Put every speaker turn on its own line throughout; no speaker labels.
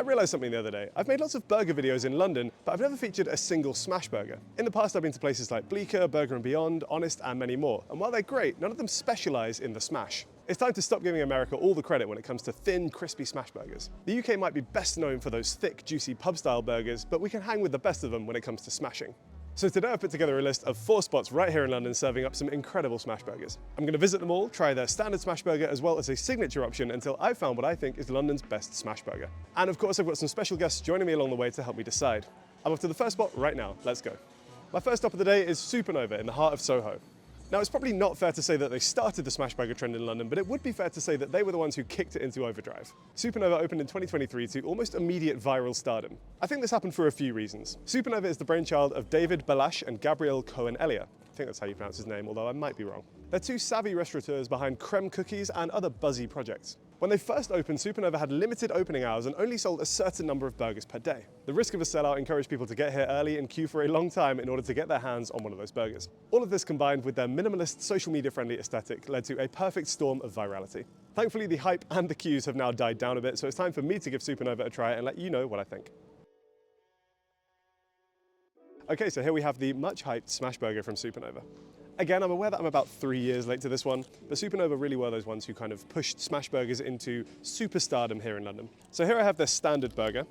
I realised something the other day. I've made lots of burger videos in London, but I've never featured a single smash burger. In the past, I've been to places like Bleecker, Burger and Beyond, Honest, and many more. And while they're great, none of them specialise in the smash. It's time to stop giving America all the credit when it comes to thin, crispy smash burgers. The UK might be best known for those thick, juicy pub-style burgers, but we can hang with the best of them when it comes to smashing. So today I've put together a list of 4 spots right here in London serving up some incredible smash burgers. I'm going to visit them all, try their standard smash burger as well as a signature option until I've found what I think is London's best smash burger. And of course I've got some special guests joining me along the way to help me decide. I'm off to the first spot right now, let's go. My first stop of the day is Supernova in the heart of Soho. Now, it's probably not fair to say that they started the smash burger trend in London, but it would be fair to say that they were the ones who kicked it into overdrive. Supernova opened in 2023 to almost immediate viral stardom. I think this happened for a few reasons. Supernova is the brainchild of David Balash and Gabriel Cohen-Elliott. I think that's how you pronounce his name, although I might be wrong. They're 2 savvy restaurateurs behind creme cookies and other buzzy projects. When they first opened, Supernova had limited opening hours and only sold a certain number of burgers per day. The risk of a sellout encouraged people to get here early and queue for a long time in order to get their hands on one of those burgers. All of this combined with their minimalist, social media friendly aesthetic led to a perfect storm of virality. Thankfully, the hype and the queues have now died down a bit, so it's time for me to give Supernova a try and let you know what I think. Okay, so here we have the much hyped smash burger from Supernova. Again, I'm aware that I'm about 3 years late to this one, but Supernova really were those ones who kind of pushed smash burgers into superstardom here in London. So here I have their standard burger.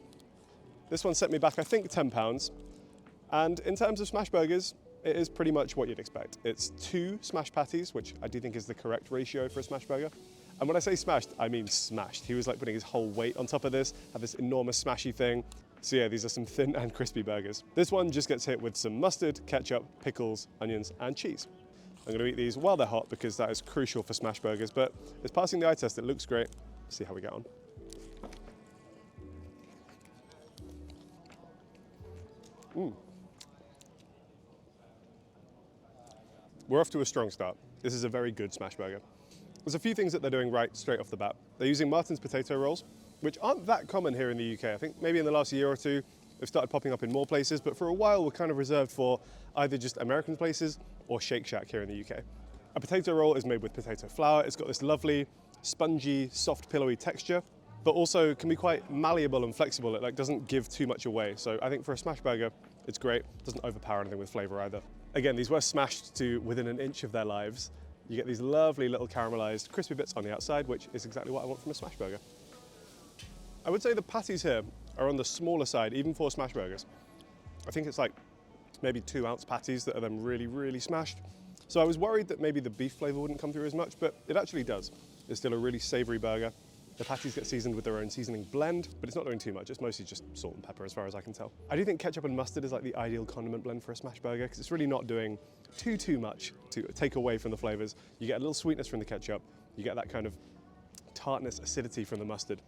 This one set me back, I think, £10. And in terms of smash burgers, it is pretty much what you'd expect. It's 2 smash patties, which I do think is the correct ratio for a smash burger. And when I say smashed, I mean smashed. He was like putting his whole weight on top of this, had this enormous smashy thing. So yeah, these are some thin and crispy burgers. This one just gets hit with some mustard, ketchup, pickles, onions, and cheese. I'm gonna eat these while they're hot because that is crucial for smash burgers, but it's passing the eye test, it looks great. Let's see how we get on. We're off to a strong start. This is a very good smash burger. There's a few things that they're doing right straight off the bat. They're using Martin's potato rolls, which aren't that common here in the UK. I think maybe in the last year or two, they've started popping up in more places, but for a while were kind of reserved for either just American places or Shake Shack here in the UK. A potato roll is made with potato flour. It's got this lovely, spongy, soft, pillowy texture, but also can be quite malleable and flexible. It doesn't give too much away. So I think for a smash burger, it's great. It doesn't overpower anything with flavor either. Again, these were smashed to within an inch of their lives. You get these lovely little caramelized, crispy bits on the outside, which is exactly what I want from a smash burger. I would say the patties here are on the smaller side, even for smash burgers. I think it's like maybe 2-ounce patties that are then really, really smashed. So I was worried that maybe the beef flavor wouldn't come through as much, but it actually does. It's still a really savory burger. The patties get seasoned with their own seasoning blend, but it's not doing too much. It's mostly just salt and pepper as far as I can tell. I do think ketchup and mustard is like the ideal condiment blend for a smash burger because it's really not doing too much to take away from the flavors. You get a little sweetness from the ketchup. You get that kind of tartness, acidity from the mustard.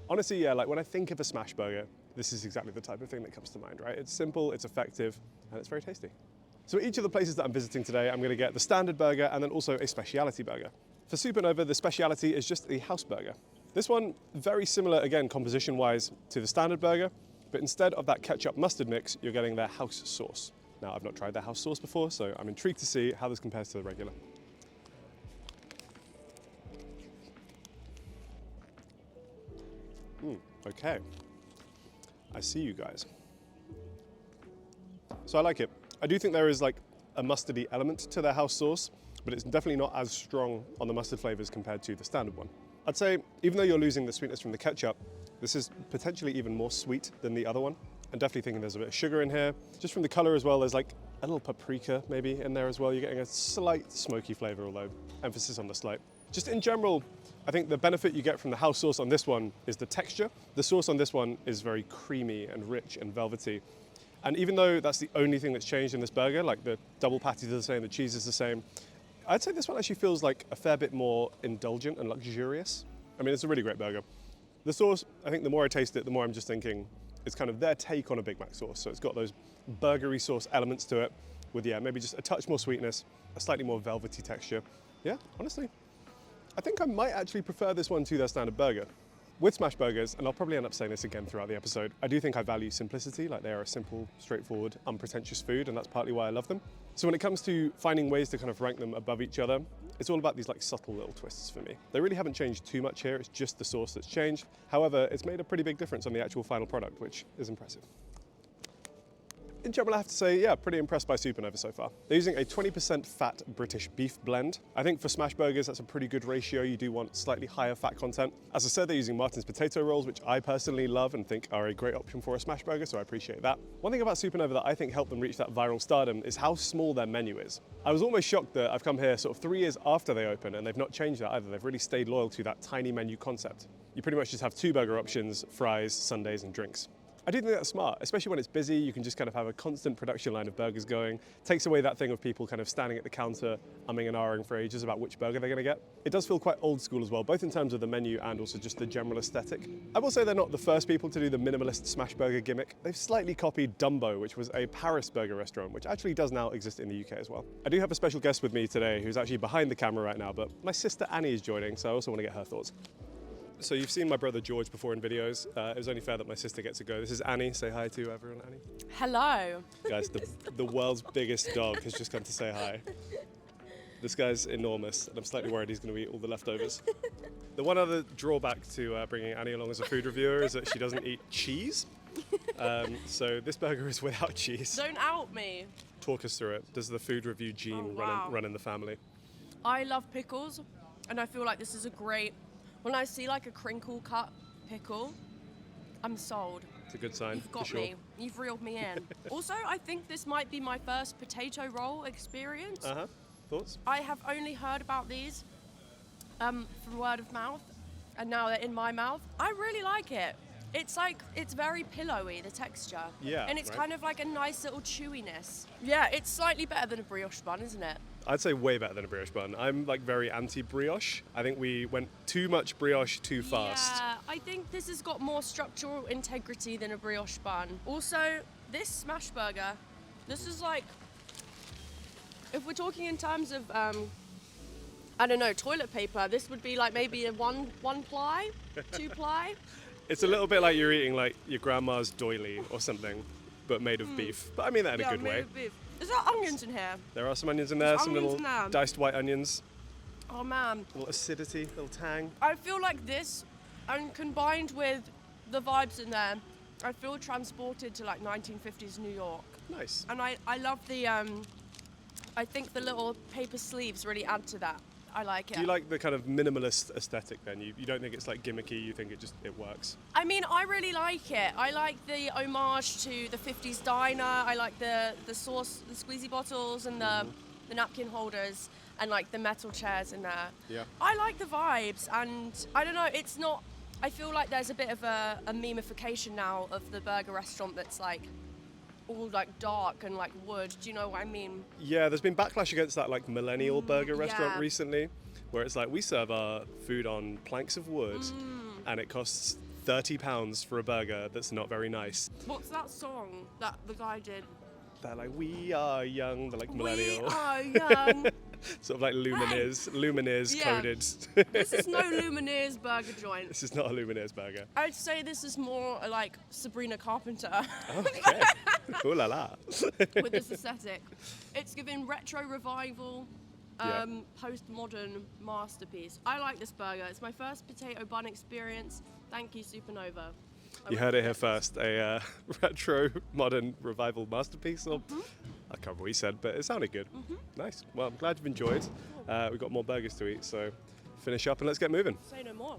Honestly, yeah, like when I think of a smash burger, this is exactly the type of thing that comes to mind, right? It's simple, it's effective, and it's very tasty. So each of the places that I'm visiting today, I'm gonna get the standard burger and then also a speciality burger. For Supernova, the speciality is just the house burger. This one, very similar, again, composition-wise to the standard burger, but instead of that ketchup mustard mix, you're getting their house sauce. Now, I've not tried their house sauce before, so I'm intrigued to see how this compares to the regular. Okay, I see you guys. So I like it. I do think there is like a mustardy element to their house sauce, but it's definitely not as strong on the mustard flavors compared to the standard one. I'd say, even though you're losing the sweetness from the ketchup, this is potentially even more sweet than the other one. I'm definitely thinking there's a bit of sugar in here. Just from the color as well, there's like a little paprika maybe in there as well. You're getting a slight smoky flavor, although emphasis on the slight. Just in general, I think the benefit you get from the house sauce on this one is the texture. The sauce on this one is very creamy and rich and velvety. And even though that's the only thing that's changed in this burger, like the double patties are the same, the cheese is the same, I'd say this one actually feels like a fair bit more indulgent and luxurious. I mean, it's a really great burger. The sauce, I think the more I taste it, the more I'm just thinking it's kind of their take on a Big Mac sauce. So it's got those burgery sauce elements to it with, yeah, maybe just a touch more sweetness, a slightly more velvety texture. Yeah, honestly, I think I might actually prefer this one to their standard burger. With smash burgers, and I'll probably end up saying this again throughout the episode, I do think I value simplicity, like they are a simple, straightforward, unpretentious food, and that's partly why I love them. So when it comes to finding ways to kind of rank them above each other, It's all about these like subtle little twists for me. They really haven't changed too much here, it's just the sauce that's changed. However, it's made a pretty big difference on the actual final product, which is impressive. In general, I have to say, yeah, pretty impressed by Supernova so far. They're using a 20% fat British beef blend. I think for smash burgers, that's a pretty good ratio. You do want slightly higher fat content. As I said, they're using Martin's potato rolls, which I personally love and think are a great option for a smash burger, so I appreciate that. One thing about Supernova that I think helped them reach that viral stardom is how small their menu is. I was almost shocked that I've come here sort of 3 years after they opened and they've not changed that either. They've really stayed loyal to that tiny menu concept. You pretty much just have 2 burger options, fries, sundaes, and drinks. I do think that's smart, especially when it's busy. You can just kind of have a constant production line of burgers going. Takes away that thing of people kind of standing at the counter, umming and ahhing for ages about which burger they're going to get. It does feel quite old school as well, both in terms of the menu and also just the general aesthetic. I will say they're not the first people to do the minimalist smash burger gimmick. They've slightly copied Dumbo, which was a Paris burger restaurant, which actually does now exist in the UK as well. I do have a special guest with me today who's actually behind the camera right now, but my sister Annie is joining, so I also want to get her thoughts. So you've seen my brother George before in videos. It was only fair that my sister gets to go. This is Annie. Say hi to everyone, Annie.
Hello.
Guys, the world's biggest dog has just come to say hi. This guy's enormous, and I'm slightly worried he's going to eat all the leftovers. The one other drawback to bringing Annie along as a food reviewer is that she doesn't eat cheese. So this burger is without cheese.
Don't out me.
Talk us through it. Does the food review gene run in the family?
I love pickles, and I feel like this is a great... When I see like a crinkle cut pickle, I'm sold.
It's a good sign.
You've got
for sure.
me. You've reeled me in. Also, I think this might be my first potato roll experience.
Thoughts?
I have only heard about these from word of mouth, and now they're in my mouth. I really like it. It's like, it's very pillowy, the texture.
Yeah.
And it's
right?
kind of like a nice little chewiness. Yeah, it's slightly better than a brioche bun, isn't it?
I'd say way better than a brioche bun. I'm like very anti-brioche. I think we went too much brioche too fast.
Yeah, I think this has got more structural integrity than a brioche bun. Also, this smash burger, this is like, if we're talking in terms of, I don't know, toilet paper, this would be like maybe a one ply, 2 ply.
It's a little bit like you're eating like your grandma's doily or something, but made of beef. But I mean that in a good way.
Of beef. Is there onions in here?
There are some onions in there, some little diced white onions.
Oh man.
A little acidity, a little tang.
I feel like this, and combined with the vibes in there, I feel transported to like 1950s New York.
Nice.
And I love the, I think the little paper sleeves really add to that. I like it.
Do you like the kind of minimalist aesthetic then? You don't think it's like gimmicky, you think it works?
I mean, I really like it. I like the homage to the 50s diner. I like the sauce, the squeezy bottles and the napkin holders and like the metal chairs in there.
Yeah.
I like the vibes, and I don't know, it's not, I feel like there's a bit of a memification now of the burger restaurant that's like all like dark and like wood. Do you know what I mean?
Yeah, there's been backlash against that like millennial burger restaurant recently, where it's like we serve our food on planks of wood and it costs £30 for a burger that's not very nice.
What's that song that the guy did?
They're like, we are young, they're like millennial.
We are young.
Sort of like Lumineers coded.
This is no Lumineers burger joint.
This is not a Lumineers burger.
I'd say this is more like Sabrina Carpenter.
Okay. Ooh la la.
With this aesthetic. It's giving retro revival, postmodern masterpiece. I like this burger. It's my first potato bun experience. Thank you, Supernova.
You heard it here first, a retro modern revival masterpiece. Or, I can't remember what you said, but it sounded good. Nice. Well, I'm glad you've enjoyed. We've got more burgers to eat, so finish up and let's get moving.
Say no more.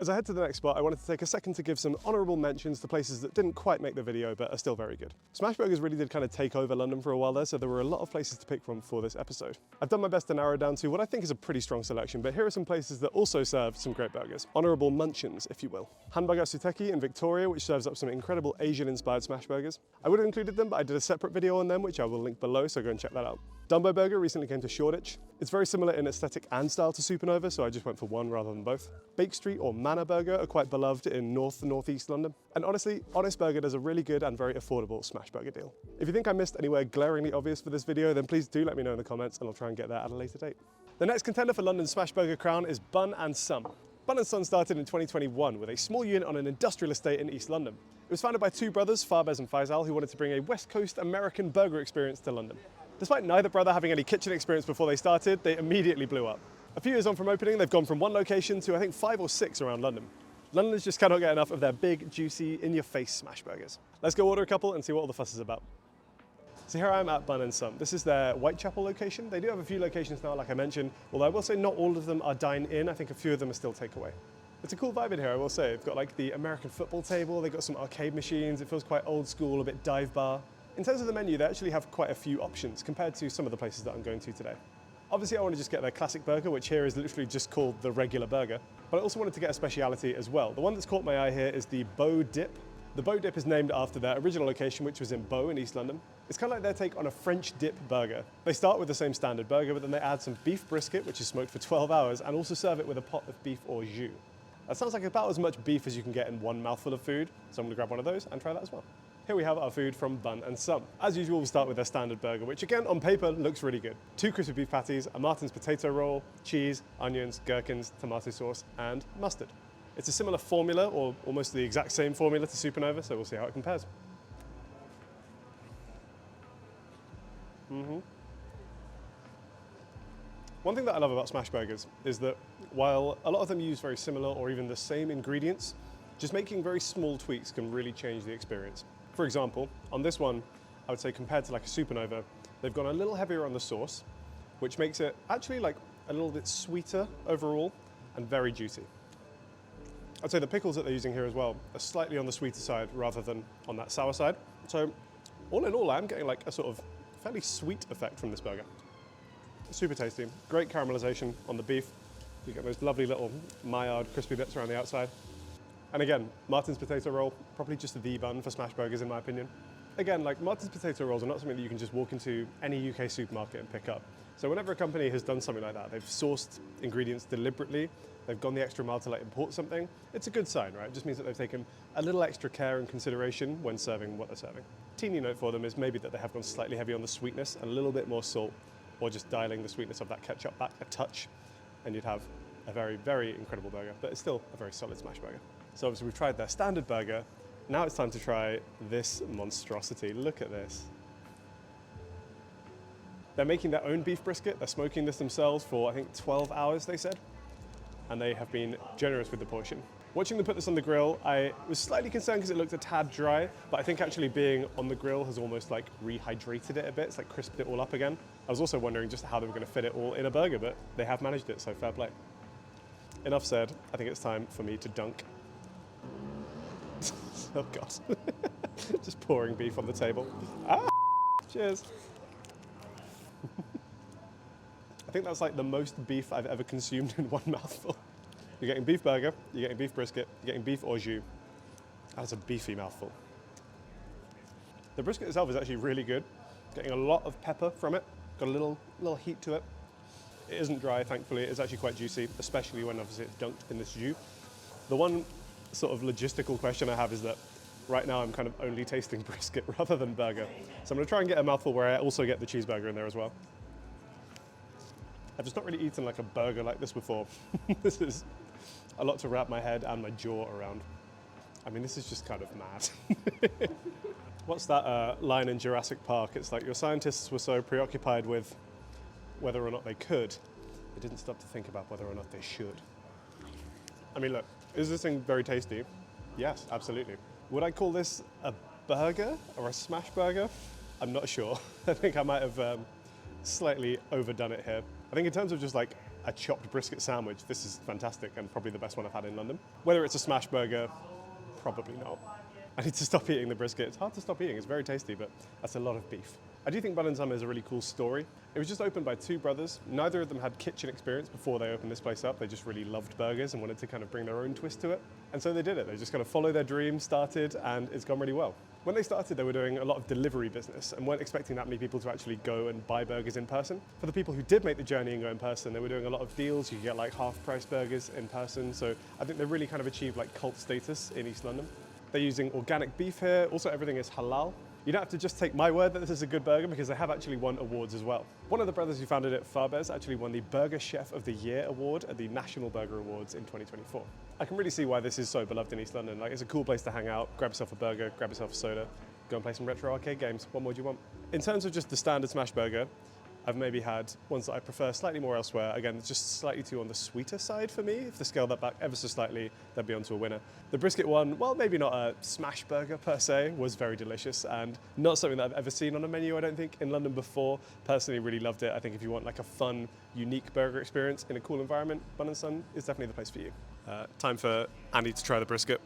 As I head to the next spot, I wanted to take a second to give some honourable mentions to places that didn't quite make the video but are still very good. Smash Burgers really did kind of take over London for a while there, so there were a lot of places to pick from for this episode. I've done my best to narrow down to what I think is a pretty strong selection, but here are some places that also serve some great burgers. Honourable munchins, if you will. Hamburger Suteki in Victoria, which serves up some incredible Asian-inspired smash burgers. I would have included them, but I did a separate video on them, which I will link below, so go and check that out. Dumbo Burger recently came to Shoreditch. It's very similar in aesthetic and style to Supernova, so I just went for one rather than both. Bake Street or Manor Burger are quite beloved in northeast London. And honestly, Honest Burger does a really good and very affordable smash burger deal. If you think I missed anywhere glaringly obvious for this video, then please do let me know in the comments and I'll try and get that at a later date. The next contender for London's smash burger crown is Bun and Sum. Bun and Sum started in 2021 with a small unit on an industrial estate in East London. It was founded by two brothers, Farbez and Faisal, who wanted to bring a West Coast American burger experience to London. Despite neither brother having any kitchen experience before they started, they immediately blew up. A few years on from opening, they've gone from one location to I think 5 or 6 around London. Londoners just cannot get enough of their big, juicy, in-your-face smash burgers. Let's go order a couple and see what all the fuss is about. So here I am at Bun and Sum. This is their Whitechapel location. They do have a few locations now, like I mentioned, although I will say not all of them are dine-in. I think a few of them are still takeaway. It's a cool vibe in here, I will say. They've got like the American football table, they've got some arcade machines, it feels quite old school, a bit dive bar. In terms of the menu, they actually have quite a few options compared to some of the places that I'm going to today. Obviously, I want to just get their classic burger, which here is literally just called the regular burger. But I also wanted to get a speciality as well. The one that's caught my eye here is the Bow Dip. The Bow Dip is named after their original location, which was in Bow in East London. It's kind of like their take on a French dip burger. They start with the same standard burger, but then they add some beef brisket, which is smoked for 12 hours, and also serve it with a pot of beef au jus. That sounds like about as much beef as you can get in one mouthful of food, so I'm going to grab one of those and try that as well. Here we have our food from Bun and Sum. As usual, we'll start with their standard burger, which again, on paper, looks really good. 2 crispy beef patties, a Martin's potato roll, cheese, onions, gherkins, tomato sauce, and mustard. It's a similar formula, or almost the exact same formula to Supernova, so we'll see how it compares. One thing that I love about smash burgers is that while a lot of them use very similar or even the same ingredients, just making very small tweaks can really change the experience. For example, on this one, I would say compared to like a Supernova, they've gone a little heavier on the sauce, which makes it actually like a little bit sweeter overall and very juicy. I'd say the pickles that they're using here as well are slightly on the sweeter side rather than on that sour side. So all in all, I'm getting like a sort of fairly sweet effect from this burger. Super tasty, great caramelization on the beef. You get those lovely little Maillard crispy bits around the outside. And again, Martin's potato roll, probably just the bun for smash burgers in my opinion. Again, like Martin's potato rolls are not something that you can just walk into any UK supermarket and pick up. So whenever a company has done something like that, they've sourced ingredients deliberately, they've gone the extra mile to like import something, it's a good sign, right? It just means that they've taken a little extra care and consideration when serving what they're serving. Teeny note for them is maybe that they have gone slightly heavy on the sweetness, a little bit more salt, or just dialing the sweetness of that ketchup back a touch, and you'd have a very, very incredible burger, but it's still a very solid smash burger. So obviously we've tried their standard burger. Now it's time to try this monstrosity. Look at this. They're making their own beef brisket. They're smoking this themselves for, I think, 12 hours, they said. And they have been generous with the portion. Watching them put this on the grill, I was slightly concerned because it looked a tad dry, but I think actually being on the grill has almost like rehydrated it a bit. It's like crisped it all up again. I was also wondering just how they were going to fit it all in a burger, but they have managed it, so fair play. Enough said. I think it's time for me to dunk. Oh God. Just pouring beef on the table. Ah! Cheers. I think that's like the most beef I've ever consumed in one mouthful. You're getting beef burger, you're getting beef brisket, you're getting beef au jus. That's a beefy mouthful. The brisket itself is actually really good. Getting a lot of pepper from it. Got a little heat to it. It isn't dry, thankfully. It's actually quite juicy, especially when obviously it's dunked in this jus. The one sort of logistical question I have is that right now I'm kind of only tasting brisket rather than burger. So I'm gonna try and get a mouthful where I also get the cheeseburger in there as well. I've just not really eaten like a burger like this before. This is a lot to wrap my head and my jaw around. I mean, this is just kind of mad. What's that line in Jurassic Park? It's like your scientists were so preoccupied with whether or not they could, they didn't stop to think about whether or not they should. I mean, look, is this thing very tasty? Yes, absolutely. Would I call this a burger or a smash burger? I'm not sure. I think I might have slightly overdone it here. I think in terms of just like a chopped brisket sandwich, this is fantastic and probably the best one I've had in London. Whether it's a smash burger, probably not. I need to stop eating the brisket. It's hard to stop eating, it's very tasty, but that's a lot of beef. I do think Bun and Sum is a really cool story. It was just opened by 2 brothers. Neither of them had kitchen experience before they opened this place up. They just really loved burgers and wanted to kind of bring their own twist to it. And so they did it. They just kind of followed their dream, started, and it's gone really well. When they started, they were doing a lot of delivery business and weren't expecting that many people to actually go and buy burgers in person. For the people who did make the journey and go in person, they were doing a lot of deals. You could get like half-price burgers in person. So I think they really kind of achieved like cult status in East London. They're using organic beef here. Also, everything is halal. You don't have to just take my word that this is a good burger because they have actually won awards as well. One of the brothers who founded it, Fabez, actually won the Burger Chef of the Year award at the National Burger Awards in 2024. I can really see why this is so beloved in East London. Like, it's a cool place to hang out, grab yourself a burger, grab yourself a soda, go and play some retro arcade games. What more do you want? In terms of just the standard smash burger, I've maybe had ones that I prefer slightly more elsewhere. Again, it's just slightly too on the sweeter side for me. If they scale that back ever so slightly, they'd be onto a winner. The brisket one, well, maybe not a smash burger per se, was very delicious and not something that I've ever seen on a menu, I don't think, in London before. Personally, really loved it. I think if you want like a fun, unique burger experience in a cool environment, Bun and Sum is definitely the place for you. Time for Andy to try the brisket.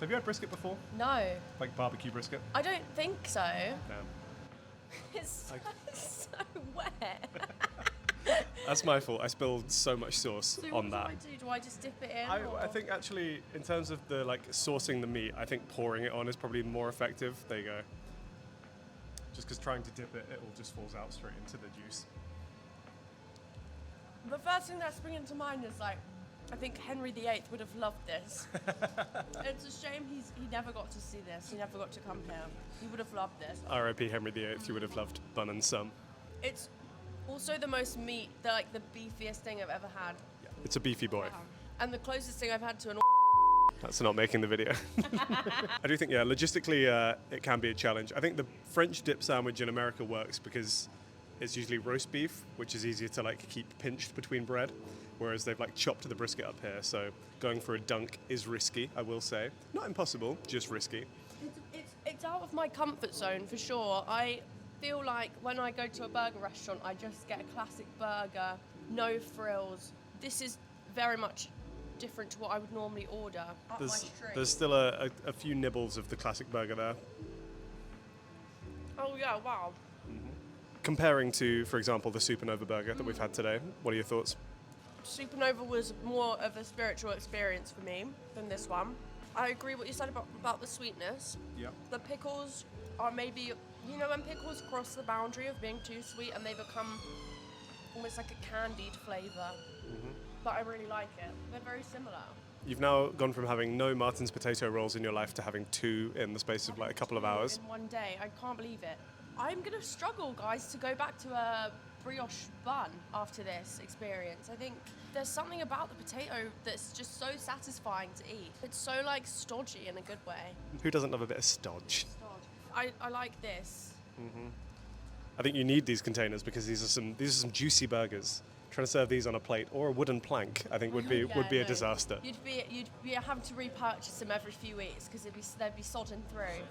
Have you had brisket before?
No,
Like barbecue brisket?
I don't think so.
Damn.
It's so wet.
That's my fault. I spilled so much sauce
So
on that.
what do I do? Do I just dip it in?
I think actually, in terms of the like saucing the meat, I think pouring it on is probably more effective. There you go. Just because trying to dip it, it all just falls out straight into the juice.
The first thing that's springing to mind is like, I think Henry VIII would have loved this. It's a shame he never got to see this. He never got to come here. He would have loved this.
R.I.P. Henry VIII. You would have loved Bun and Sum.
It's also the most meat, the beefiest thing I've ever had.
It's a beefy boy.
And the closest thing I've had to an
That's not making the video. I do think, yeah, logistically, it can be a challenge. I think the French dip sandwich in America works because it's usually roast beef, which is easier to like keep pinched between bread, whereas they've like chopped the brisket up here. So going for a dunk is risky, I will say. Not impossible, just risky.
It's out of my comfort zone for sure. I feel like when I go to a burger restaurant, I just get a classic burger, no frills. This is very much different to what I would normally order. Up my street.
There's still a few nibbles of the classic burger there.
Oh yeah, wow.
Comparing to, for example, the Supernova burger that we've had today, what are your thoughts?
Supernova was more of a spiritual experience for me than this one. I agree what you said about the sweetness.
Yeah.
The pickles are maybe, you know, when pickles cross the boundary of being too sweet and they become almost like a candied flavour. But I really like it. They're very similar.
You've now gone from having no Martin's potato rolls in your life to having two in the space of like a couple of hours.
In one day. I can't believe it. I'm going to struggle, guys, to go back to a brioche bun after this experience. I think there's something about the potato that's just so satisfying to eat. It's so like stodgy in a good way.
Who doesn't love a bit of stodge?
I like this.
I think you need these containers because these are some juicy burgers. Trying to serve these on a plate or a wooden plank, I think would be a disaster.
You'd be having to repurchase them every few weeks because they'd be sodden through.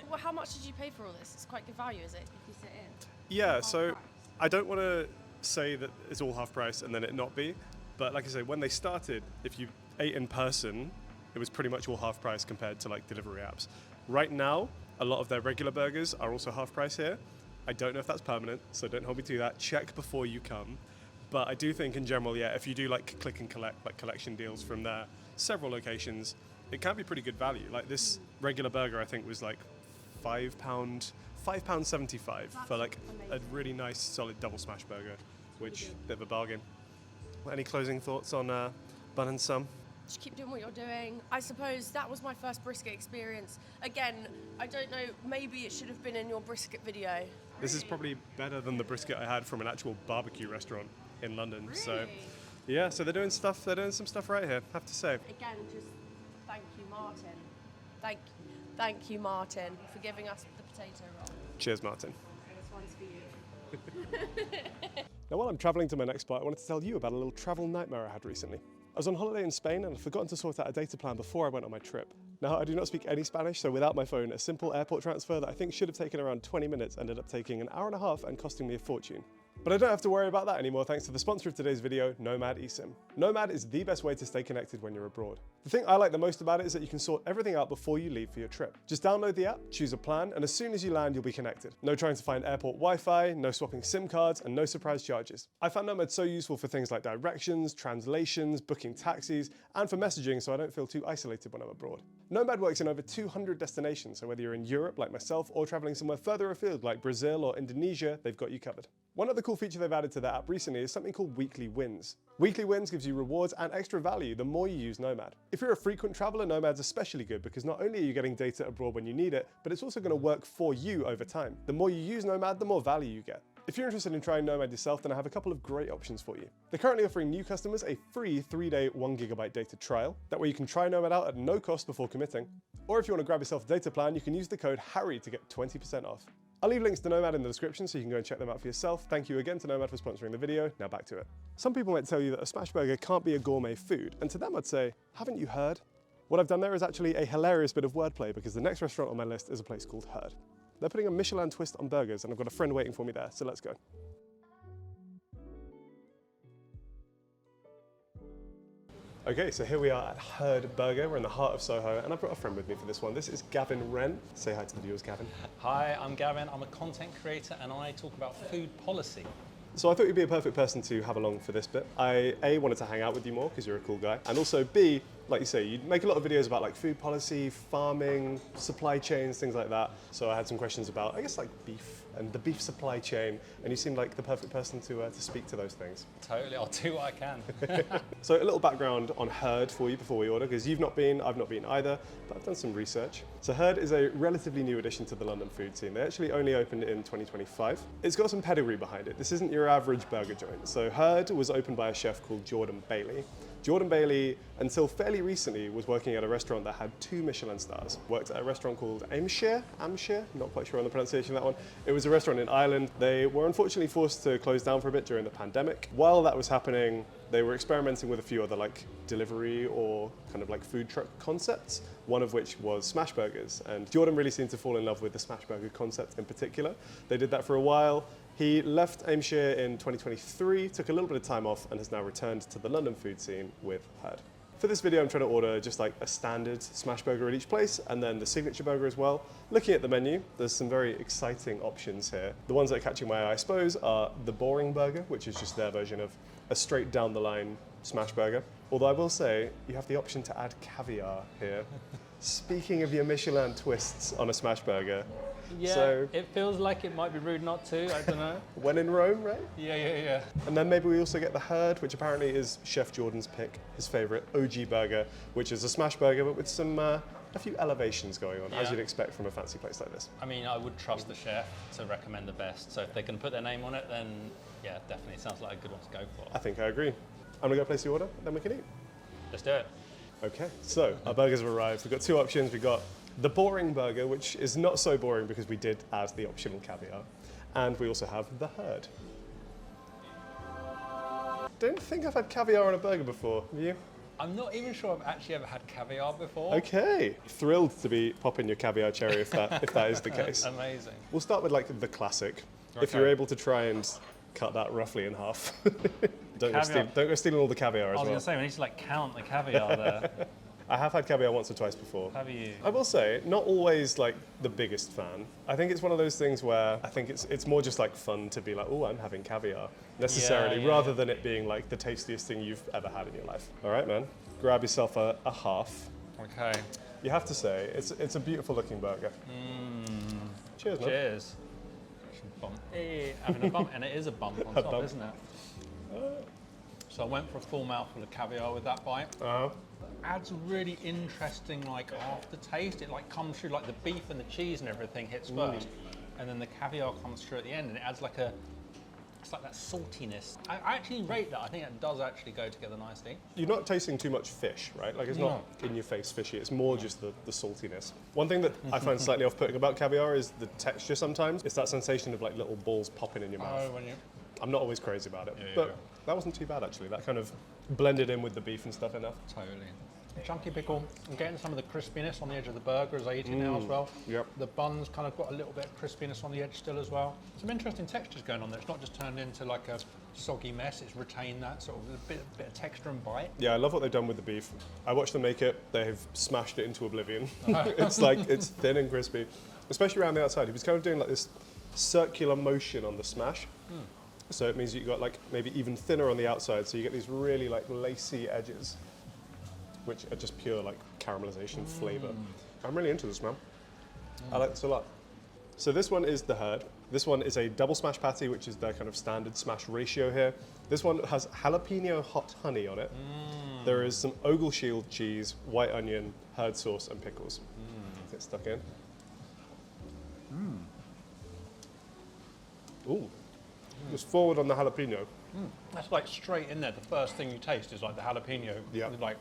Well, how much did you pay for all this? It's quite good value, is it? If you sit in.
Yeah, so I don't want to say that it's all half price and then it not be, but like I say, when they started, if you ate in person, it was pretty much all half price compared to like delivery apps. Right now, a lot of their regular burgers are also half price here. I don't know if that's permanent, so don't hold me to that. Check before you come. But I do think in general, yeah, if you do like click and collect, like collection deals from there, several locations, it can be pretty good value. Like this regular burger, I think was like £5.75 for like a really nice solid double smash burger, which bit of a bargain. Any closing thoughts on Bun and Sum?
Just keep doing what you're doing. I suppose that was my first brisket experience. Again, I don't know, maybe it should have been in your brisket video.
This is probably better than the brisket I had from an actual barbecue restaurant in London.
Really?
So, yeah, so they're doing some stuff right here, I have to say.
Again, just thank you, Martin. Thank you, Martin, for giving us the potato roll.
Cheers, Martin.
This one's for you.
Now, while I'm travelling to my next spot, I wanted to tell you about a little travel nightmare I had recently. I was on holiday in Spain and I'd forgotten to sort out a data plan before I went on my trip. Now, I do not speak any Spanish, so without my phone, a simple airport transfer that I think should have taken around 20 minutes ended up taking an hour and a half and costing me a fortune. But I don't have to worry about that anymore thanks to the sponsor of today's video, Nomad eSIM. Nomad is the best way to stay connected when you're abroad. The thing I like the most about it is that you can sort everything out before you leave for your trip. Just download the app, choose a plan, and as soon as you land, you'll be connected. No trying to find airport Wi-Fi, no swapping SIM cards, and no surprise charges. I found Nomad so useful for things like directions, translations, booking taxis, and for messaging so I don't feel too isolated when I'm abroad. Nomad works in over 200 destinations, so whether you're in Europe like myself or traveling somewhere further afield like Brazil or Indonesia, they've got you covered. One other cool feature they've added to their app recently is something called Weekly Wins. Weekly Wins gives you rewards and extra value the more you use Nomad. If you're a frequent traveler, Nomad's especially good because not only are you getting data abroad when you need it, but it's also going to work for you over time. The more you use Nomad, the more value you get. If you're interested in trying Nomad yourself, then I have a couple of great options for you. They're currently offering new customers a free 3-day 1 GB data trial. That way you can try Nomad out at no cost before committing. Or if you want to grab yourself a data plan, you can use the code HARRY to get 20% off. I'll leave links to Nomad in the description so you can go and check them out for yourself. Thank you again to Nomad for sponsoring the video. Now back to it. Some people might tell you that a smash burger can't be a gourmet food, and to them I'd say, haven't you heard? What I've done there is actually a hilarious bit of wordplay because the next restaurant on my list is a place called Herd. They're putting a Michelin twist on burgers, and I've got a friend waiting for me there, so let's go. Okay, so here we are at Herd Burger. We're in the heart of Soho, and I've brought a friend with me for this one. This is Gavin Wren. Say hi to the viewers, Gavin.
Hi, I'm Gavin. I'm a content creator, and I talk about food policy.
So I thought you'd be a perfect person to have along for this bit. I, A, wanted to hang out with you more because you're a cool guy, and also B, like you say, you make a lot of videos about like food policy, farming, supply chains, things like that. So I had some questions about, I guess, like beef and the beef supply chain, and you seemed like the perfect person to speak to those things.
Totally, I'll do what I can.
So a little background on Herd for you before we order, because you've not been, I've not been either, but I've done some research. So Herd is a relatively new addition to the London food scene. They actually only opened in 2025. It's got some pedigree behind it. This isn't your average burger joint. So Herd was opened by a chef called Jordan Bailey. Jordan Bailey, until fairly recently, was working at a restaurant that had 2 Michelin stars. Worked at a restaurant called Amshire, not quite sure on the pronunciation of that one. It was a restaurant in Ireland. They were unfortunately forced to close down for a bit during the pandemic. While that was happening, they were experimenting with a few other like delivery or kind of like food truck concepts, one of which was smash burgers. And Jordan really seemed to fall in love with the smash burger concept in particular. They did that for a while. He left Amshire in 2023, took a little bit of time off, and has now returned to the London food scene with Herd. For this video, I'm trying to order just like a standard smash burger at each place, and then the signature burger as well. Looking at the menu, there's some very exciting options here. The ones that are catching my eye, I suppose, are the boring burger, which is just their version of a straight down the line smash burger. Although I will say, you have the option to add caviar here. Speaking of your Michelin twists on a smash burger,
Yeah,
so,
it feels like it might be rude not to, I don't know.
when in Rome, right?
Yeah.
And then maybe we also get the Herd, which apparently is Chef Jordan's pick, his favorite OG burger, which is a smash burger, but with some a few elevations going on, as
Yeah.
you'd expect from a fancy place like this.
I mean, I would trust the chef to recommend the best, so if they can put their name on it, then yeah, definitely sounds like a good one to go for.
I think I agree. I'm gonna go place the order, then we can eat.
Let's do it.
Okay, so our burgers have arrived. We've got 2 options. We've got the boring burger, which is not so boring because we did add the optional caviar. And we also have the Herd. Don't think I've had caviar on a burger before, have you?
I'm not even sure I've actually ever had caviar before.
Okay, thrilled to be popping your caviar cherry if that is the case.
Amazing.
We'll start with like the classic. If
Okay.
you're able to try and cut that roughly in half. Don't
Caviar.
go stealing all the caviar
I
as
was
well.
going to say, we need to like count the caviar there.
I have had caviar once or twice before.
Have you?
I will say, not always like the biggest fan. I think it's one of those things where I think it's more just like fun to be like, oh, I'm having caviar, necessarily,
Yeah,
rather than it being like the tastiest thing you've ever had in your life. All right, man, grab yourself a half.
Okay.
You have to say, it's a beautiful looking burger. Cheers, man.
Cheers. Bump. Hey, having a bump, and it is a bump on top,
bump.
isn't it? So I went for a full mouthful of caviar with that bite. Adds a really interesting like aftertaste. It like comes through like the beef and the cheese and everything hits first, and then the caviar comes through at the end, and it adds like it's like that saltiness. I actually rate that. I think it does actually go together nicely.
You're not tasting too much fish, right? Like it's not in your face fishy, it's more just the saltiness. One thing that I find slightly off-putting about caviar is the texture sometimes. It's that sensation of like little balls popping in your mouth.
Oh, when you.
I'm not always crazy about it,
Yeah,
but
yeah.
that wasn't too bad actually. That kind of blended in with the beef and stuff enough.
Totally. Chunky pickle. I'm getting some of the crispiness on the edge of the burger as I eat it now as well.
Yep.
The bun's kind of got a little bit of crispiness on the edge still as well. Some interesting textures going on there. It's not just turned into like a soggy mess. It's retained that sort of a bit of texture and bite.
Yeah, I love what they've done with the beef. I watched them make it. They've smashed it into oblivion. It's like, it's thin and crispy, especially around the outside. He was kind of doing like this circular motion on the smash. So it means you've got like maybe even thinner on the outside. So you get these really like lacy edges, which are just pure like caramelization flavor. I'm really into this, man. I like this a lot. So this one is the Herd. This one is a double smash patty, which is their kind of standard smash ratio here. This one has jalapeno hot honey on it. There is some Ogleshield cheese, white onion, Herd sauce, and pickles. Get stuck in. Ooh. Just forward on the jalapeno.
That's like straight in there. The first thing you taste is like the jalapeno,
Yeah.
like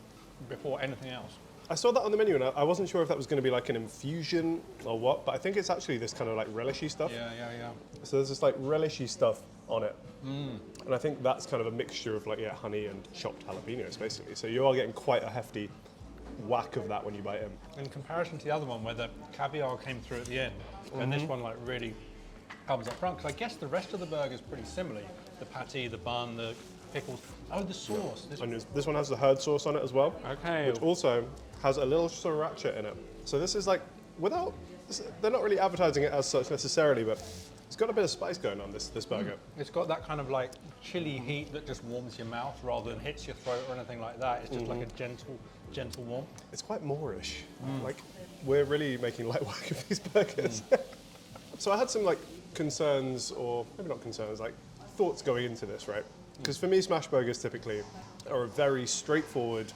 before anything else.
I saw that on the menu and I wasn't sure if that was going to be like an infusion or what, but I think it's actually this kind of like relishy stuff.
Yeah.
So there's this like relishy stuff on it. And I think that's kind of a mixture of like, yeah, honey and chopped jalapenos basically. So you are getting quite a hefty whack of that when you bite in.
In comparison to the other one where the caviar came through at the end, and this one like really comes up front, because I guess the rest of the burger is pretty similar. The patty, the bun, the pickles. Oh, the sauce.
And this one has the herd sauce on it as well.
Okay.
Which also has a little sriracha in it. So this is like, they're not really advertising it as such necessarily, but it's got a bit of spice going on, this burger.
It's got that kind of like chili heat that just warms your mouth rather than hits your throat or anything like that. It's just like a gentle warmth.
It's quite Moorish. Like, we're really making light work of these burgers. So I had some like concerns, or maybe not concerns, like thoughts going into this, right? Because for me, smash burgers typically are a very straightforward,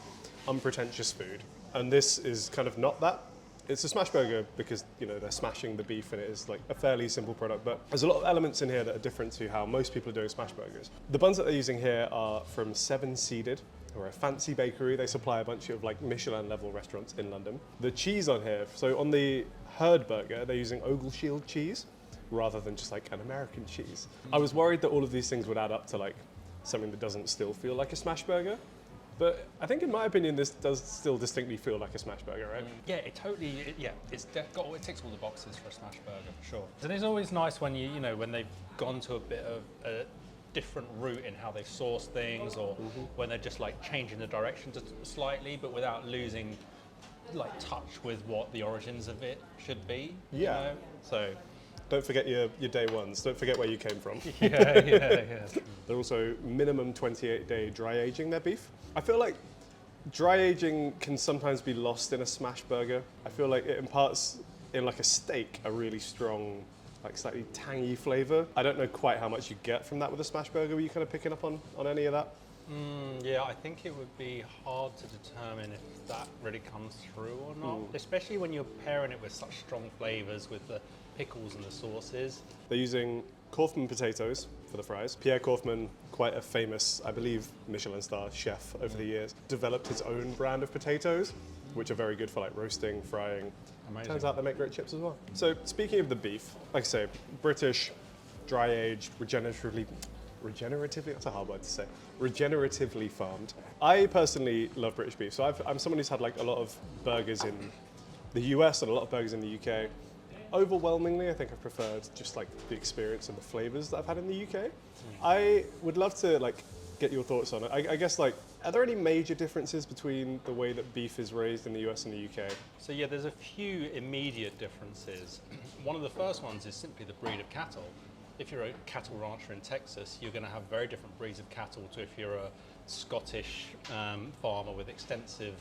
unpretentious food. And this is kind of not that. It's a smash burger because, you know, they're smashing the beef and it is like a fairly simple product, but there's a lot of elements in here that are different to how most people are doing smash burgers. The buns that they're using here are from Seven Seeded, or a fancy bakery. They supply a bunch of like Michelin level restaurants in London. The cheese on here, so on the herd burger, they're using Ogleshield cheese rather than just like an American cheese. I was worried that all of these things would add up to like something that doesn't still feel like a smash burger. But I think, in my opinion, this does still distinctly feel like a smash burger, right?
Yeah, it ticks all the boxes for a smash burger for sure. And it's always nice when when they've gone to a bit of a different route in how they source things, or when they're just like changing the direction just slightly, but without losing like touch with what the origins of it should be.
Yeah.
You know? So.
Don't forget your day ones. Don't forget where you came from.
Yeah.
They're also minimum 28-day dry aging their beef. I feel like dry aging can sometimes be lost in a smash burger. I feel like it imparts in like a steak a really strong, like slightly tangy flavor. I don't know quite how much you get from that with a smash burger. Were you kind of picking up on any of that?
Yeah, I think it would be hard to determine if that really comes through or not, especially when you're pairing it with such strong flavors with the pickles and the sauces.
They're using Kaufman potatoes for the fries. Pierre Kaufman, quite a famous, I believe, Michelin star chef over the years, developed his own brand of potatoes, which are very good for like roasting, frying.
Amazing.
Turns out they make great chips as well. So speaking of the beef, like I say, British, dry aged, regeneratively, that's a hard word to say, regeneratively farmed. I personally love British beef. So I'm someone who's had like a lot of burgers in the US and a lot of burgers in the UK. Overwhelmingly, I think I've preferred just like the experience and the flavors that I've had in the UK. I would love to like get your thoughts on it. I guess like, are there any major differences between the way that beef is raised in the US and the UK?
So yeah, there's a few immediate differences. One of the first ones is simply the breed of cattle. If you're a cattle rancher in Texas, you're going to have very different breeds of cattle to if you're a Scottish farmer with extensive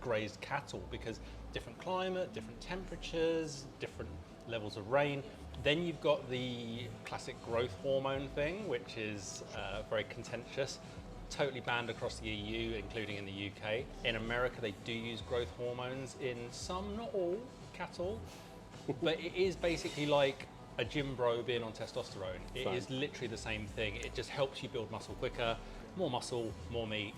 grazed cattle, because different climate, different temperatures, different levels of rain. Then you've got the classic growth hormone thing, which is very contentious, totally banned across the EU, including in the UK. In America, they do use growth hormones in some, not all, cattle, but it is basically like a gym bro being on testosterone. It is literally the same thing. It just helps you build muscle quicker, more muscle, more meat,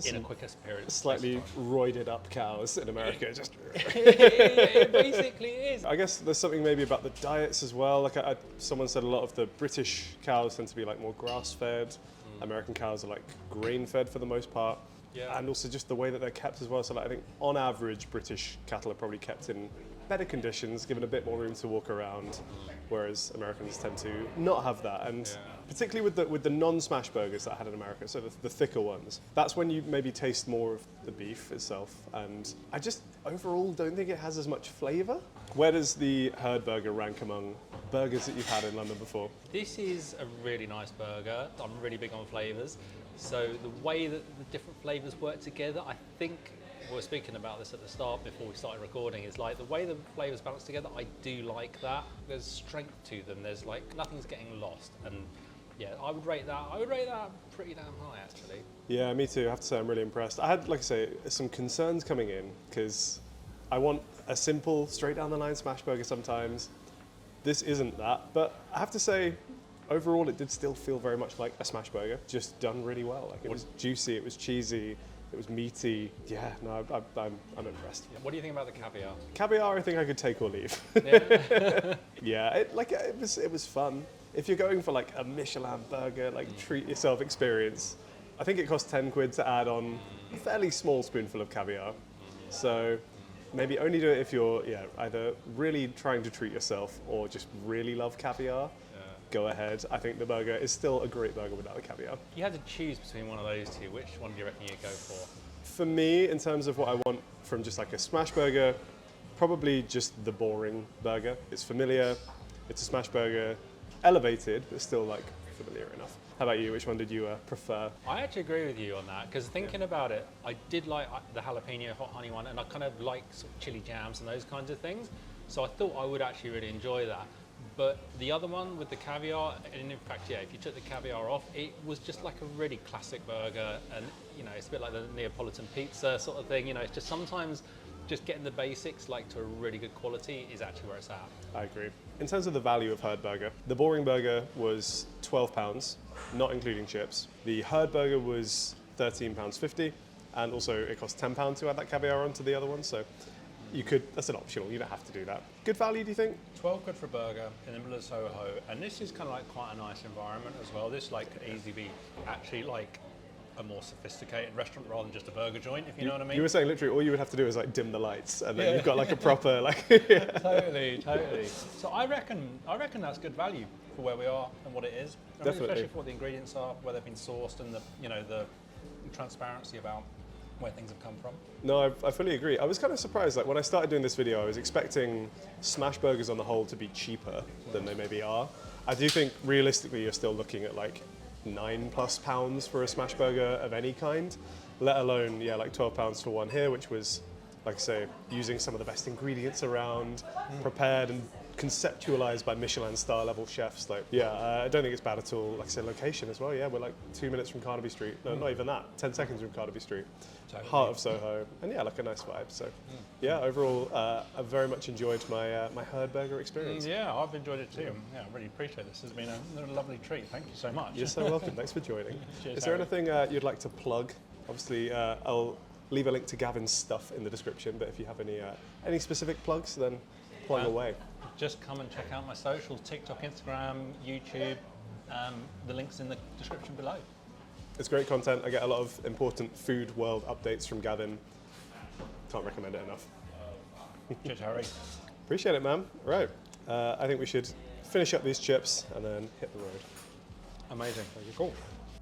in a quicker period.
Slightly roided up cows in America. Just
it basically is.
I guess there's something maybe about the diets as well. Like someone said a lot of the British cows tend to be like more grass-fed. American cows are like grain-fed for the most part.
Yeah.
And also just the way that they're kept as well. So like, I think on average, British cattle are probably kept in better conditions, given a bit more room to walk around, whereas Americans tend to not have that. And particularly with the non-smash burgers that I had in America, so the thicker ones, that's when you maybe taste more of the beef itself. And I just overall don't think it has as much flavor. Where does the herd burger rank among burgers that you've had in London before?
This is a really nice burger. I'm really big on flavors. So the way that the different flavors work together, I think we were speaking about this at the start before we started recording, is like the way the flavors balance together, I do like that. There's strength to them. There's like, nothing's getting lost. And yeah, I would rate that pretty damn high actually.
Yeah, me too. I have to say I'm really impressed. I had, like I say, some concerns coming in because I want a simple, straight down the line smash burger sometimes. This isn't that, but I have to say, overall it did still feel very much like a smash burger, just done really well. Like it was juicy, it was cheesy, it was meaty. Yeah, no, I'm impressed.
What do you think about the caviar?
Caviar, I think I could take or leave.
Yeah.
Yeah, it was fun. If you're going for like a Michelin burger, like treat yourself experience, I think it costs 10 quid to add on a fairly small spoonful of caviar. So maybe only do it if you're either really trying to treat yourself or just really love caviar. Go ahead. I think the burger is still a great burger without the caviar.
If you had to choose between one of those two, which one do you reckon you'd go for?
For me, in terms of what I want from just like a smash burger, probably just the boring burger. It's familiar, it's a smash burger, elevated, but still like familiar enough. How about you? Which one did you prefer?
I actually agree with you on that, because thinking about it, I did like the jalapeno hot honey one, and I kind of like sort of chili jams and those kinds of things. So I thought I would actually really enjoy that. But the other one with the caviar, and in fact, if you took the caviar off, it was just like a really classic burger, and it's a bit like the Neapolitan pizza sort of thing. It's just sometimes just getting the basics like to a really good quality is actually where it's at.
I agree. In terms of the value of Herd Burger, the boring burger was £12, not including chips. The Herd Burger was £13.50, and also it costs £10 to add that caviar onto the other one. So you could, that's an optional, you don't have to do that. Good value, do you think?
12 quid for a burger in the middle of Soho, and this is kind of like quite a nice environment as well. This like could easily be actually like a more sophisticated restaurant rather than just a burger joint, if you know what I mean.
You were saying literally all you would have to do is like dim the lights, and then you've got like a proper like.
Totally. So I reckon that's good value for where we are and what it is. I mean,
Definitely.
especially for what the ingredients are, where they've been sourced, and the transparency about where things have come from.
No, I fully agree. I was kind of surprised. Like when I started doing this video, I was expecting smash burgers on the whole to be cheaper than they maybe are. I do think realistically you're still looking at like £9+ for a smash burger of any kind, let alone like £12 for one here, which was, like I say, using some of the best ingredients around, prepared and conceptualized by Michelin star level chefs. Like, I don't think it's bad at all. Like I said, location as well. Yeah, we're like 2 minutes from Carnaby Street. No, not even that. 10 seconds from Carnaby Street. Totally. Heart of Soho, and like a nice vibe. So, overall, I very much enjoyed my my Herd Burger experience.
Yeah, I've enjoyed it too. Yeah, I really appreciate this. This has been a lovely treat. Thank you so much.
You're so welcome. Thanks for joining.
Cheers,
Is there
Harry.
anything you'd like to plug? Obviously, I'll leave a link to Gavin's stuff in the description. But if you have any specific plugs, then plug away.
Just come and check out my socials: TikTok, Instagram, YouTube. The link's in the description below.
It's great content. I get a lot of important food world updates from Gavin. Can't recommend it enough.
Cheers, Harry.
Appreciate it, man. Right. I think we should finish up these chips and then hit the road.
Amazing. Thank you. Cool.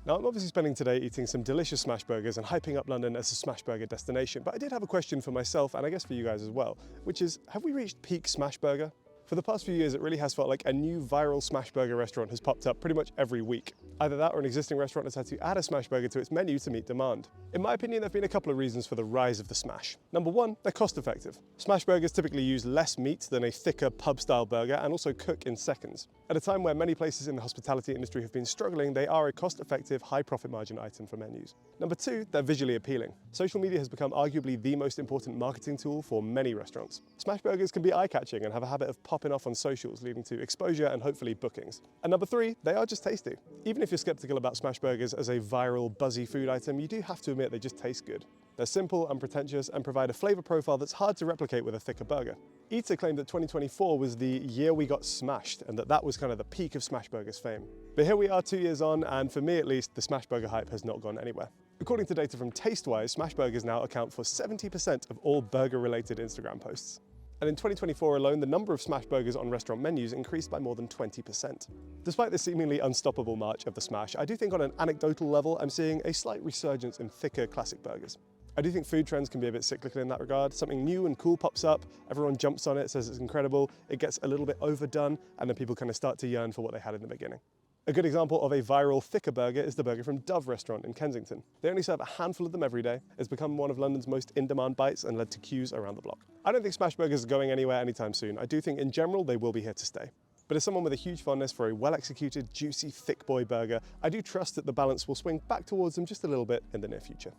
Now, I'm obviously spending today eating some delicious smash burgers and hyping up London as a smash burger destination, but I did have a question for myself and I guess for you guys as well, which is, have we reached peak smash burger? For the past few years, it really has felt like a new viral smash burger restaurant has popped up pretty much every week. Either that or an existing restaurant has had to add a smash burger to its menu to meet demand. In my opinion, there have been a couple of reasons for the rise of the smash. Number one, they're cost effective. Smash burgers typically use less meat than a thicker pub-style burger and also cook in seconds. At a time where many places in the hospitality industry have been struggling, they are a cost-effective, high-profit margin item for menus. Number two, they're visually appealing. Social media has become arguably the most important marketing tool for many restaurants. Smash burgers can be eye-catching and have a habit of popping off on socials, leading to exposure and hopefully bookings. And number three, they are just tasty. Even if you're skeptical about smash burgers as a viral, buzzy food item, you do have to admit they just taste good. They're simple, unpretentious, and provide a flavor profile that's hard to replicate with a thicker burger. Eater claimed that 2024 was the year we got smashed, and that was kind of the peak of smash burgers fame. But here we are 2 years on, and for me at least, the smash burger hype has not gone anywhere. According to data from Tastewise, smash burgers now account for 70% of all burger-related Instagram posts. And in 2024 alone, the number of smash burgers on restaurant menus increased by more than 20%. Despite the seemingly unstoppable march of the smash, I do think on an anecdotal level, I'm seeing a slight resurgence in thicker classic burgers. I do think food trends can be a bit cyclical in that regard. Something new and cool pops up, everyone jumps on it, says it's incredible, it gets a little bit overdone, and then people kind of start to yearn for what they had in the beginning. A good example of a viral thicker burger is the burger from Dove restaurant in Kensington. They only serve a handful of them every day. It's become one of London's most in-demand bites and led to queues around the block. I don't think smash burgers are going anywhere anytime soon. I do think in general they will be here to stay. But as someone with a huge fondness for a well-executed, juicy, thick boy burger, I do trust that the balance will swing back towards them just a little bit in the near future.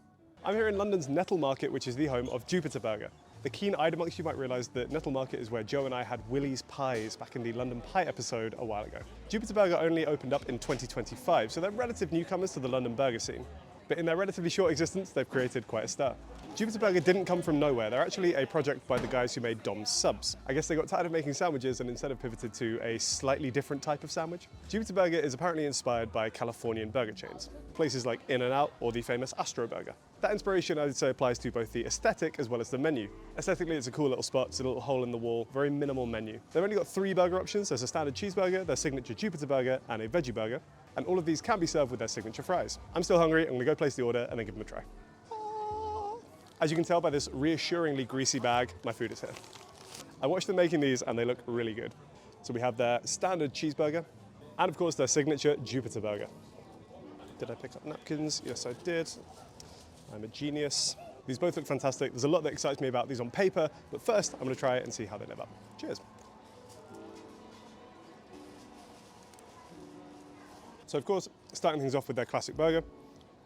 I'm here in London's Nettle Market, which is the home of Jupiter Burger. The keen-eyed amongst you might realise that Nettle Market is where Joe and I had Willie's Pies back in the London Pie episode a while ago. Jupiter Burger only opened up in 2025, so they're relative newcomers to the London burger scene. But in their relatively short existence, they've created quite a star. Jupiter Burger didn't come from nowhere. They're actually a project by the guys who made Dom's Subs. I guess they got tired of making sandwiches and instead have pivoted to a slightly different type of sandwich. Jupiter Burger is apparently inspired by Californian burger chains, places like In-N-Out or the famous Astro Burger. That inspiration, I would say, applies to both the aesthetic as well as the menu. Aesthetically, it's a cool little spot, it's a little hole in the wall, very minimal menu. They've only got 3 burger options. There's a standard cheeseburger, their signature Jupiter Burger, and a veggie burger. And all of these can be served with their signature fries. I'm still hungry, I'm gonna go place the order and then give them a try. As you can tell by this reassuringly greasy bag, my food is here. I watched them making these and they look really good. So we have their standard cheeseburger and of course their signature Jupiter Burger. Did I pick up napkins? Yes, I did. I'm a genius. These both look fantastic. There's a lot that excites me about these on paper, but first I'm gonna try it and see how they live up. Cheers. So of course, starting things off with their classic burger.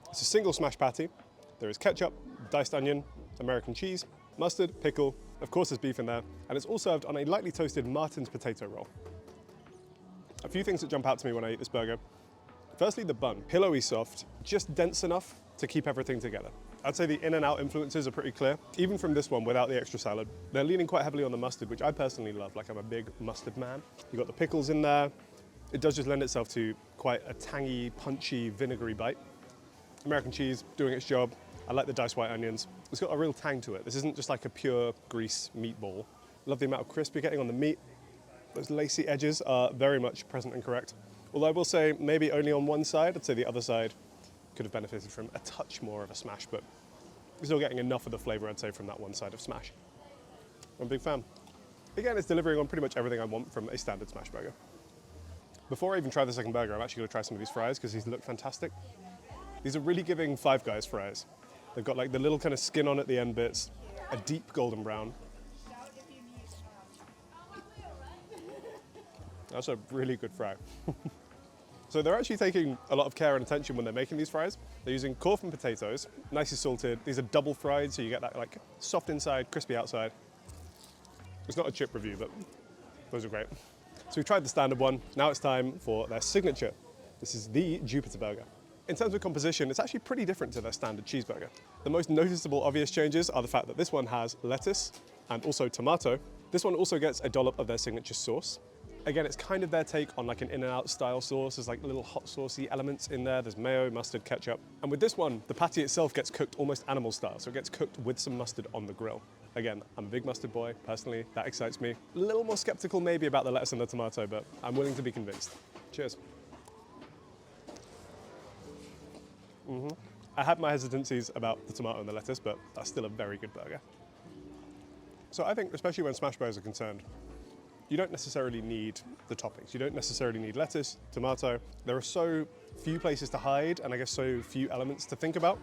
It's a single smash patty. There is ketchup, diced onion, American cheese, mustard, pickle, of course there's beef in there, and it's all served on a lightly toasted Martin's potato roll. A few things that jump out to me when I eat this burger. Firstly, the bun, pillowy soft, just dense enough to keep everything together. I'd say the In-N-Out influences are pretty clear, even from this one without the extra salad. They're leaning quite heavily on the mustard, which I personally love, like I'm a big mustard man. You've got the pickles in there. It does just lend itself to quite a tangy, punchy, vinegary bite. American cheese doing its job. I like the diced white onions. It's got a real tang to it. This isn't just like a pure grease meatball. Love the amount of crisp you're getting on the meat. Those lacy edges are very much present and correct. Although I will say maybe only on one side. I'd say the other side could have benefited from a touch more of a smash, but you're still getting enough of the flavor, I'd say, from that one side of smash. I'm a big fan. Again, it's delivering on pretty much everything I want from a standard smash burger. Before I even try the second burger, I'm actually gonna try some of these fries because these look fantastic. These are really giving Five Guys fries. They've got like the little kind of skin on at the end bits, a deep golden brown. That's a really good fry. So they're actually taking a lot of care and attention when they're making these fries. They're using Corfin potatoes, nicely salted. These are double fried, so you get that like soft inside, crispy outside. It's not a chip review, but those are great. So we've tried the standard one. Now it's time for their signature. This is the Jupiter Burger. In terms of composition, it's actually pretty different to their standard cheeseburger. The most noticeable obvious changes are the fact that this one has lettuce and also tomato. This one also gets a dollop of their signature sauce. Again, it's kind of their take on like an In-N-Out style sauce. There's like little hot saucy elements in there. There's mayo, mustard, ketchup. And with this one, the patty itself gets cooked almost animal style. So it gets cooked with some mustard on the grill. Again, I'm a big mustard boy, personally. That excites me. A little more skeptical maybe about the lettuce and the tomato, but I'm willing to be convinced. Cheers. I had my hesitancies about the tomato and the lettuce, but that's still a very good burger. So I think, especially when smash burgers are concerned, you don't necessarily need the toppings. You don't necessarily need lettuce, tomato. There are so few places to hide, and I guess so few elements to think about,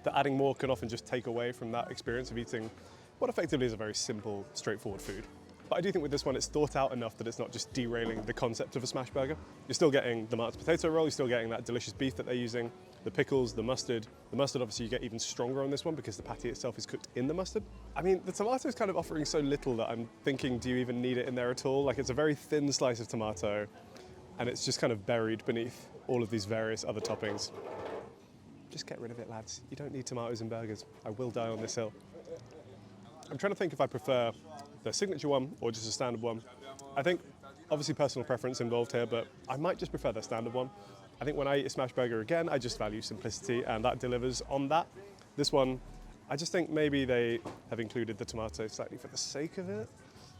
that adding more can often just take away from that experience of eating what effectively is a very simple, straightforward food. But I do think with this one, it's thought out enough that it's not just derailing the concept of a smash burger. You're still getting the Martin's potato roll, you're still getting that delicious beef that they're using, the pickles, the mustard. The mustard, obviously, you get even stronger on this one because the patty itself is cooked in the mustard. I mean, the tomato is kind of offering so little that I'm thinking, do you even need it in there at all? Like, it's a very thin slice of tomato, and it's just kind of buried beneath all of these various other toppings. Just get rid of it, lads. You don't need tomatoes in burgers. I will die on this hill. I'm trying to think if I prefer the signature one or just a standard one. I think obviously personal preference involved here, but I might just prefer the standard one. I think when I eat a smash burger again, I just value simplicity, and that delivers on that. This one, I just think maybe they have included the tomato slightly for the sake of it.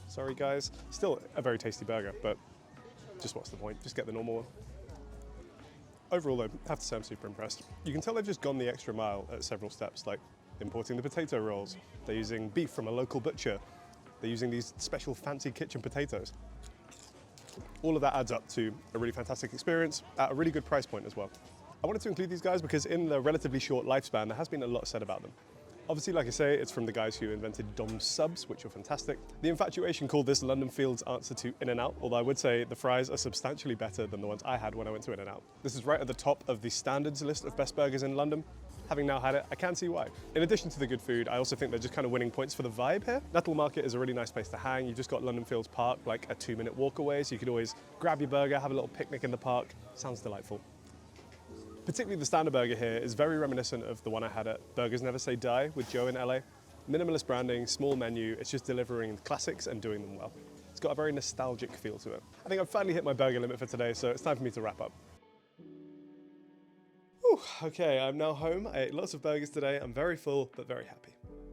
Sorry guys. Still a very tasty burger, but just what's the point? Just get the normal one. Overall though, I have to say I'm super impressed. You can tell they've just gone the extra mile at several steps, like importing the potato rolls. They're using beef from a local butcher. They're using these special fancy kitchen potatoes. All of that adds up to a really fantastic experience at a really good price point as well. I wanted to include these guys because in the relatively short lifespan, there has been a lot said about them. Obviously, like I say, it's from the guys who invented Dom's Subs, which are fantastic. The infatuation called this London Field's answer to In-N-Out, although I would say the fries are substantially better than the ones I had when I went to In-N-Out. This is right at the top of the standards list of best burgers in London. having now had it, I can see why. In addition to the good food, I also think they're just kind of winning points for the vibe here. Nettle Market is a really nice place to hang. You've just got London Fields Park, like a 2-minute walk away, so you could always grab your burger, have a little picnic in the park. Sounds delightful. Particularly the standard burger here is very reminiscent of the one I had at Burgers Never Say Die with Joe in LA. Minimalist branding, small menu, it's just delivering classics and doing them well. It's got a very nostalgic feel to it. I think I've finally hit my burger limit for today, so it's time for me to wrap up. Whew, okay, I'm now home. I ate lots of burgers today. I'm very full, but very happy.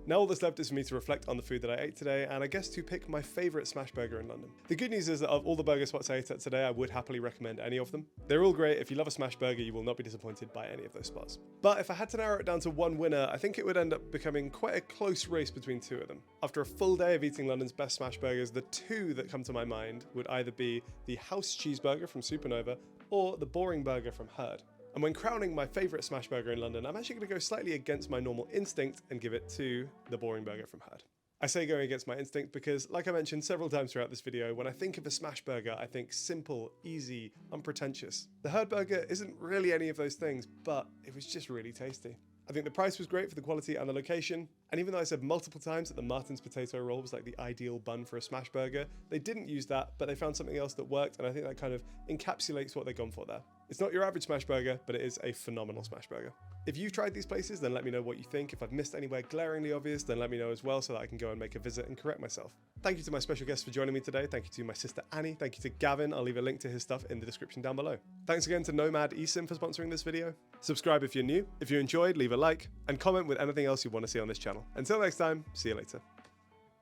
Now all that's left is for me to reflect on the food that I ate today, and I guess to pick my favourite smash burger in London. The good news is that of all the burger spots I ate at today, I would happily recommend any of them. They're all great. If you love a smash burger, you will not be disappointed by any of those spots. But if I had to narrow it down to one winner, I think it would end up becoming quite a close race between two of them. After a full day of eating London's best smash burgers, the two that come to my mind would either be the house cheeseburger from Supernova or the boring burger from Herd. And when crowning my favourite smash burger in London, I'm actually going to go slightly against my normal instinct and give it to the boring burger from Herd. I say going against my instinct because, like I mentioned several times throughout this video, when I think of a smash burger, I think simple, easy, unpretentious. The Herd burger isn't really any of those things, but it was just really tasty. I think the price was great for the quality and the location, and even though I said multiple times that the Martin's potato roll was like the ideal bun for a smash burger, they didn't use that, but they found something else that worked, and I think that kind of encapsulates what they've gone for there. It's not your average smash burger, but it is a phenomenal smash burger. If you've tried these places, then let me know what you think. If I've missed anywhere glaringly obvious, then let me know as well so that I can go and make a visit and correct myself. Thank you to my special guests for joining me today. Thank you to my sister Annie. Thank you to Gavin. I'll leave a link to his stuff in the description down below. Thanks again to Nomad eSIM for sponsoring this video. Subscribe if you're new. If you enjoyed, leave a like and comment with anything else you want to see on this channel. Until next time, see you later.